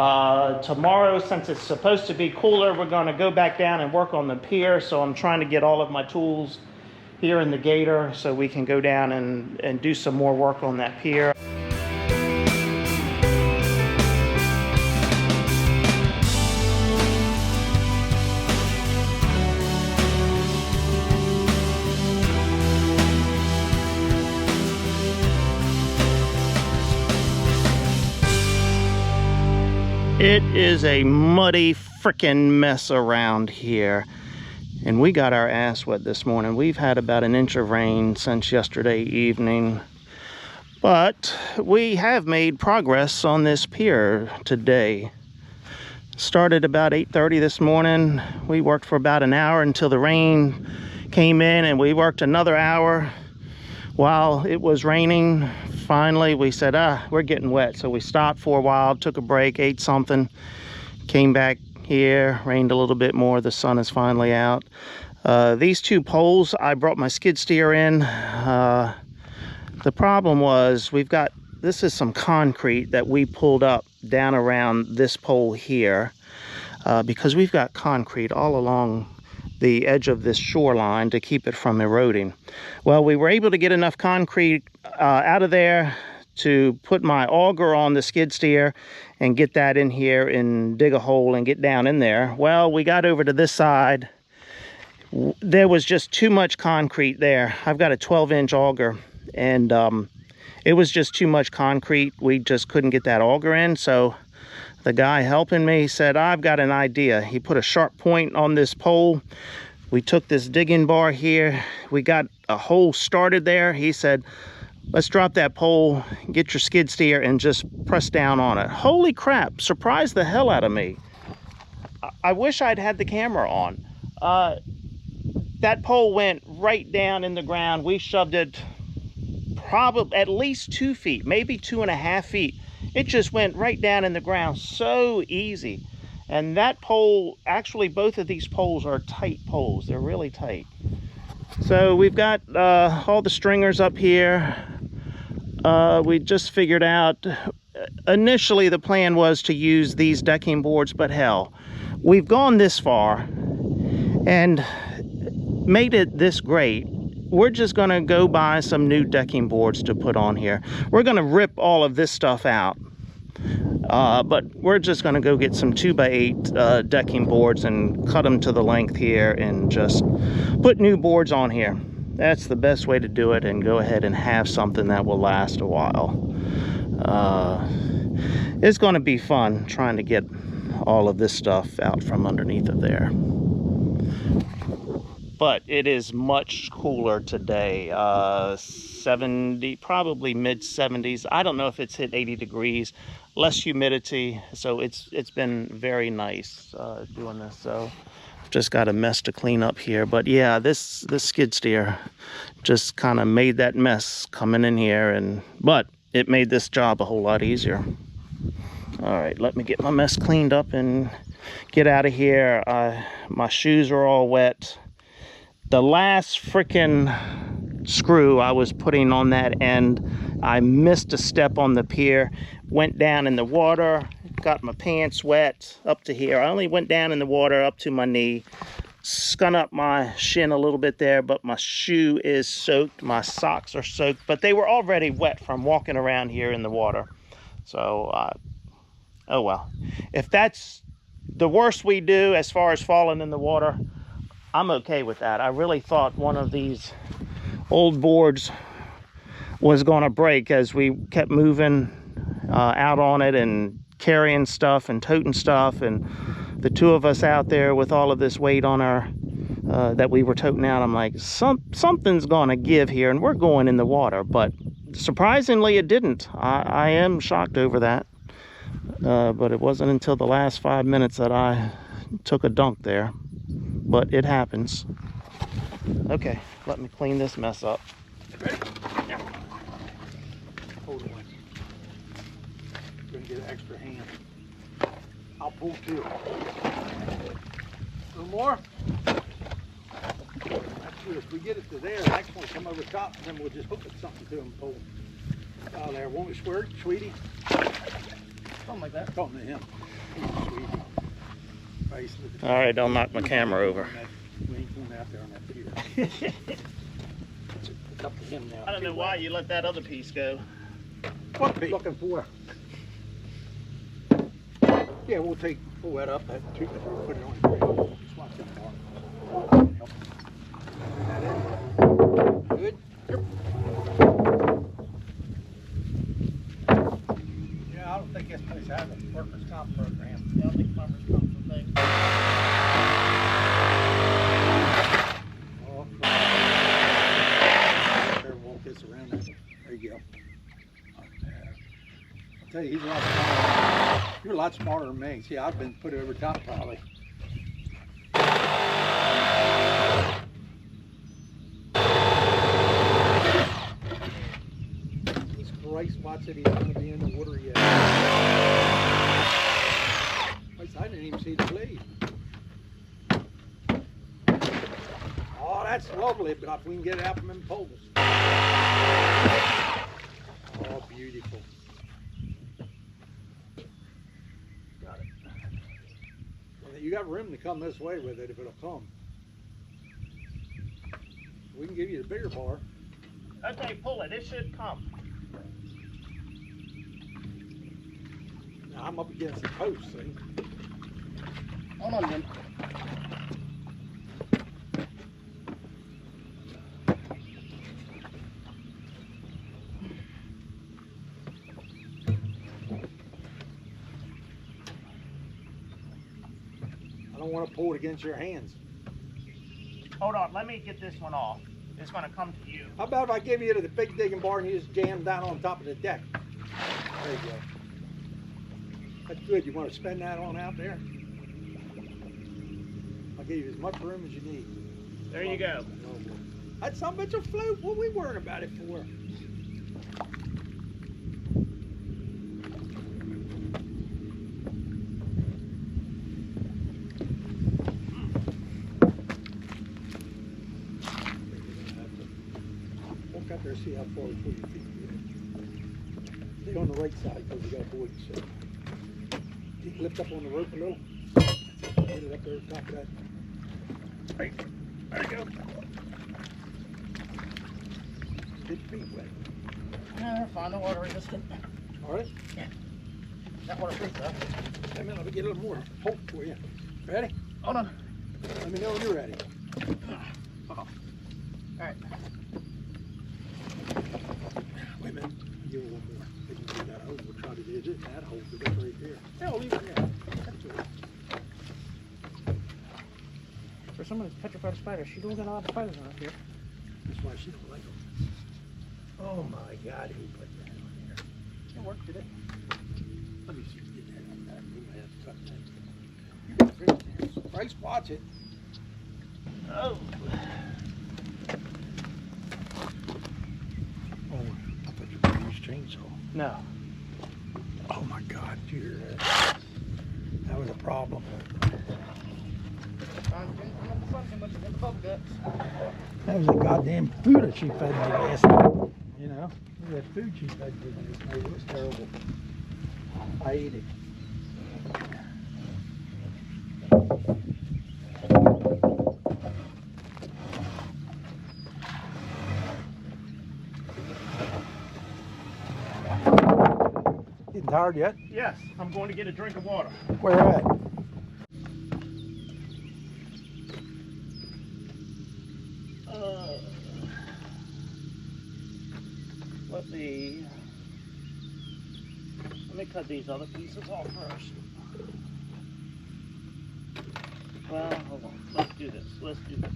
Tomorrow, since it's supposed to be cooler, we're going to go back down and work on the pier. So I'm trying to get all of my tools here in the gator so we can go down and do some more work on that pier. It is a muddy frickin' mess around here. And we got our ass wet this morning. We've had about an inch of rain since yesterday evening. But we have made progress on this pier today. Started about 8:30 this morning. We worked for about an hour until the rain came in, and we worked another hour while it was raining. Finally, we said, we're getting wet. So we stopped for a while, took a break, ate something, came back here, rained a little bit more. The sun is finally out. These two poles, I brought my skid steer in. The problem was this is some concrete that we pulled up down around this pole here because we've got concrete all along the edge of this shoreline to keep it from eroding. Well, we were able to get enough concrete out of there to put my auger on the skid steer and get that in here and dig a hole and get down in there. Well, we got over to this side. There was just too much concrete there. I've got a 12-inch auger, and it was just too much concrete. We just couldn't get that auger in, so the guy helping me said, I've got an idea. He put a sharp point on this pole. We took this digging bar here. We got a hole started there. He said, let's drop that pole, get your skid steer, and just press down on it. Holy crap, surprised the hell out of me. I wish I'd had the camera on. That pole went right down in the ground. We shoved it probably at least 2 feet, maybe 2.5 feet. It just went right down in the ground so easy. And that pole, actually both of these poles are tight poles. They're really tight. So we've got all the stringers up here. We just figured out, initially the plan was to use these decking boards, but hell, we've gone this far and made it this great. We're just gonna go buy some new decking boards to put on here. We're gonna rip all of this stuff out. But we're just gonna go get some 2x8 decking boards and cut them to the length here and just put new boards on here. That's the best way to do it, and go ahead and have something that will last a while. It's gonna be fun trying to get all of this stuff out from underneath of there. But it is much cooler today. 70, probably mid 70s. I don't know if it's hit 80 degrees. Less humidity, so it's been very nice doing this. So just got a mess to clean up here. But yeah, this skid steer just kind of made that mess coming in here, but it made this job a whole lot easier. All right, let me get my mess cleaned up and get out of here. My shoes are all wet. The last freaking screw I was putting on that end, I missed a step on the pier, went down in the water, got my pants wet up to here. I only went down in the water up to my knee, scun up my shin a little bit there, but my shoe is soaked, my socks are soaked, but they were already wet from walking around here in the water. So, oh well. If that's the worst we do as far as falling in the water, I'm okay with that. I really thought one of these old boards was going to break as we kept moving out on it and carrying stuff and toting stuff, and the two of us out there with all of this weight on our that we were toting out. I'm like, something's going to give here, and we're going in the water. But surprisingly, it didn't. I am shocked over that. But it wasn't until the last 5 minutes that I took a dunk there. But it happens. Okay, let me clean this mess up. Ready? Yeah. Hold on. Gonna get an extra hand. I'll pull too. A little more. That's good. If we get it to there, the next one come over top, and then we'll just hook it something to them. Pull. Oh, there. Won't it squirt, sweetie? Something like that. Talking to him. Oh, sweetie. Face, look at All right, don't knock my camera over. We ain't going out there on that pier. It's up to him now. I don't know why you let that other piece go. What piece? Looking for. Yeah, we'll pull that up, that two, put it on the grill. Just watch it fall. Good. Yeah, I don't think this place has a workers' comp program. Yeah, I think farmers come from things. Oh, there, walk this around there. There you go. I'll tell you, he's a lot smarter. You're a lot smarter than me. See, I've been put over top probably. He's Christ, watch it. He's going to be in the water yet. I didn't even see the blade. Oh, that's lovely, but if we can get it out from them poles. Oh, beautiful. Got it. Well, you got room to come this way with it if it'll come. We can give you the bigger bar. Okay, pull it. It should come. Now, I'm up against the post, see? Hold on, Jim. I don't want to pull it against your hands. Hold on. Let me get this one off. It's going to come to you. How about if I give you the big digging bar and you just jam down on top of the deck? There you go. That's good. You want to spin that on out there? I'll give you as much room as you need. There you go. That son of a bitch will float. What are we worrying about it for? Walk out there and see how far we pull your feet. Stay on the right side because you got a board to sit. Keep lift up on the rope a little. Get it up there at the top of that. Right. There you go. Get your feet wet. Yeah, they're fine. The water resistant. All right. Yeah. That waterproof though. Wait a minute, let me get a little more hope for you. Ready? Hold on. Let me know when you're ready. All right. Wait a minute. Give it one more. We can do that hole. We'll try to do it. That hole, but that's right there. Yeah, leave it there. That's all right. For someone who's petrified of spiders, she don't get a lot of spiders around here. That's why she don't like them. Oh my God, who put that on there? It worked, did it? Let me see if you get that on that. We might have to cut that. You got fingernails. Bryce, watch it. Oh. Oh, I thought you were going to use chainsaw. No. Oh my God, did you hear that? That was a problem. That was the goddamn food that she fed me last night. You know, that food she fed me last night, it was terrible. I ate it. Getting tired yet? Yes, I'm going to get a drink of water. Where at? Let me cut these other pieces off first. Well, hold on. Let's do this. Let's do this.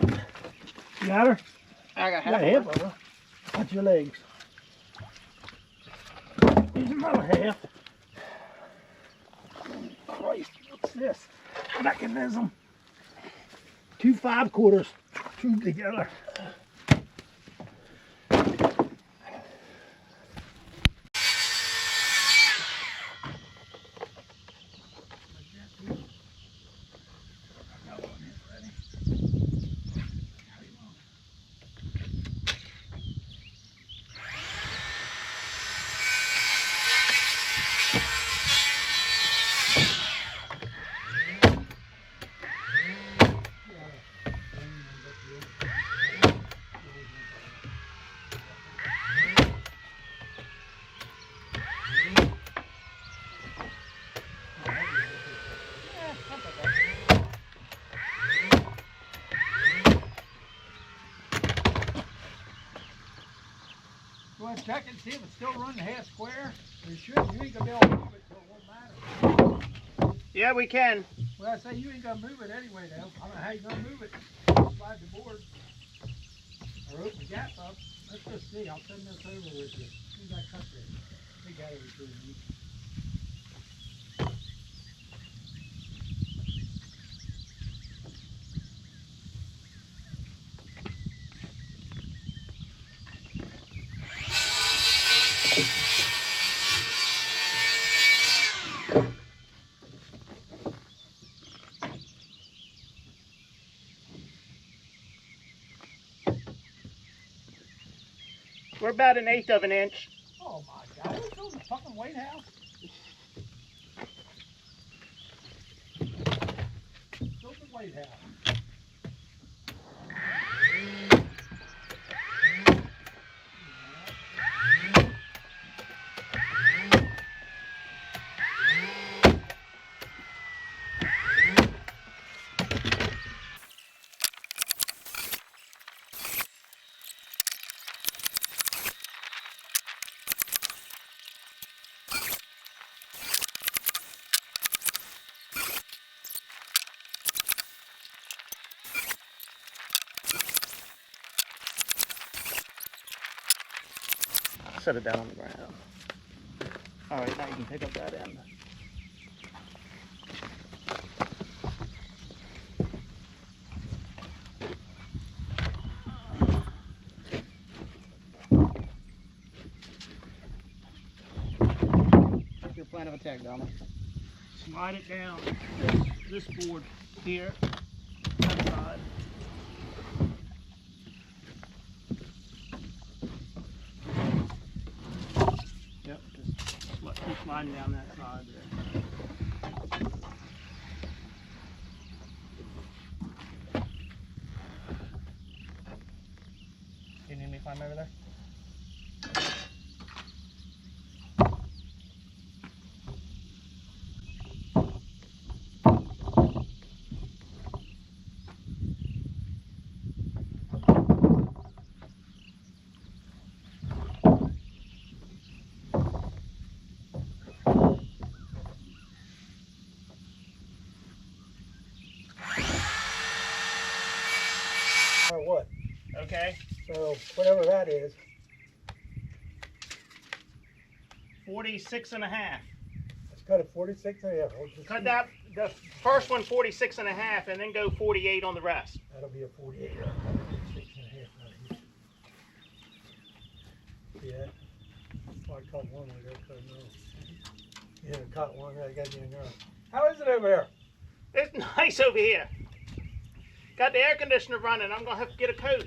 You got her? I got Yeah, half half of of her. Watch your legs. Here's another half. Christ, what's this? Mechanism. 2 5/4 screwed together. Go ahead and check it and see if it's still running half square. It should. You ain't gonna be able to move it, so it won't matter. Yeah, we can. Well, I say you ain't gonna move it anyway, though. I don't know how you're gonna move it. Slide the board or open the gap up. Let's just see. I'll send this over with you. Who's that cut there? They got it between you. We're about 1/8 of an inch. Oh my God! Who's building the fucking White House? Build the White House. Set it down on the ground. All right, now you can pick up that end. What's your plan of attack, Donald? Slide it down this board here, that side. Yep, just keep sliding down that side there. You need me to climb over there? Or what? Okay. So whatever that is. 46 and a half. It's cut at 46 and a half. We'll just Cut see. that, the first one 46 and a half, and then go 48 on the rest. That'll be a 48. 46 and a half right here. Yeah. Well, I cut one. I got cut another. Yeah, I cut one. I got you in there. How is it over there? It's nice over here. Got the air conditioner running. I'm gonna have to get a coat.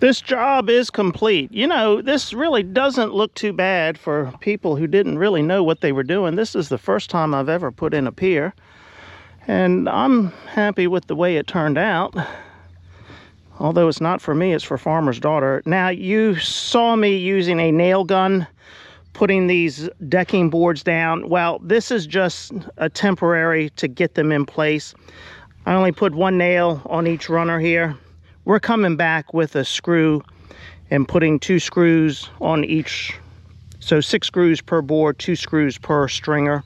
This job is complete. You know, this really doesn't look too bad for people who didn't really know what they were doing. This is the first time I've ever put in a pier, and I'm happy with the way it turned out. Although it's not for me, it's for Farmer's Daughter. Now, you saw me using a nail gun, putting these decking boards down. Well, this is just a temporary to get them in place. I only put one nail on each runner here. We're coming back with a screw and putting 2 screws on each. So 6 screws per board, 2 screws per stringer.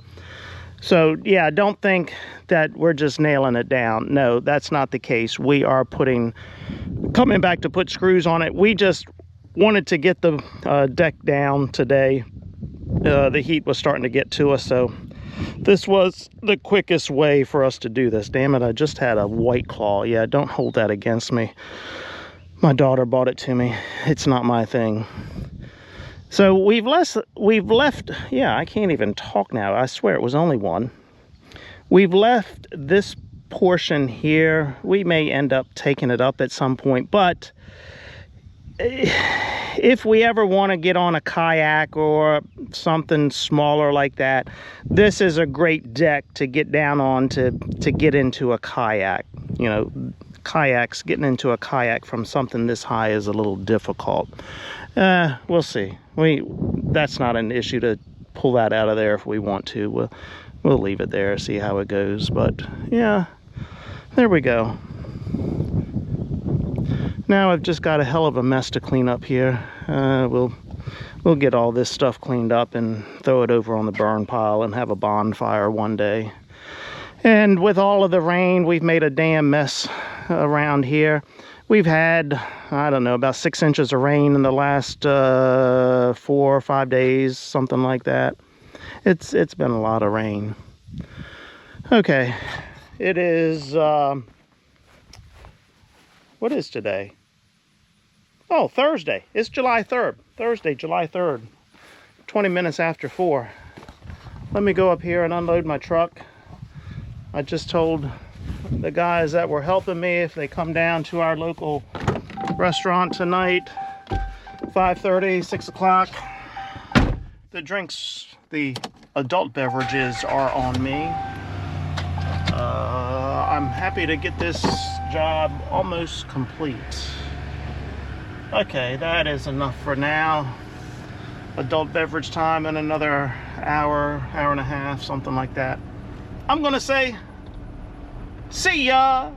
So yeah, don't think that we're just nailing it down. No, that's not the case. We are coming back to put screws on it. We just wanted to get the deck down today. The heat was starting to get to us, so this was the quickest way for us to do this. Damn it, I just had a White Claw. Yeah, don't hold that against me. My daughter bought it to me. It's not my thing. So we've left, yeah, I can't even talk now. I swear it was only one. We've left this portion here. We may end up taking it up at some point, but if we ever want to get on a kayak or something smaller like that, this is a great deck to get down on to get into a kayak. You know, getting into a kayak from something this high is a little difficult. We'll see. That's not an issue to pull that out of there if we want to. We'll leave it there, see how it goes. But yeah, there we go. Now I've just got a hell of a mess to clean up here. We'll get all this stuff cleaned up and throw it over on the burn pile and have a bonfire one day. And with all of the rain, we've made a damn mess around here. We've had, I don't know, about 6 inches of rain in the last 4 or 5 days, something like that. It's been a lot of rain. Okay, it is, what is today? Oh, Thursday. It's July 3rd. Thursday, July 3rd. 20 minutes after 4. Let me go up here and unload my truck. I just told the guys that were helping me if they come down to our local restaurant tonight, 5:30, 6 o'clock. The drinks, the adult beverages are on me. I'm happy to get this job almost complete. Okay, that is enough for now. Adult beverage time in another hour, hour and a half, something like that. I'm gonna say, see ya!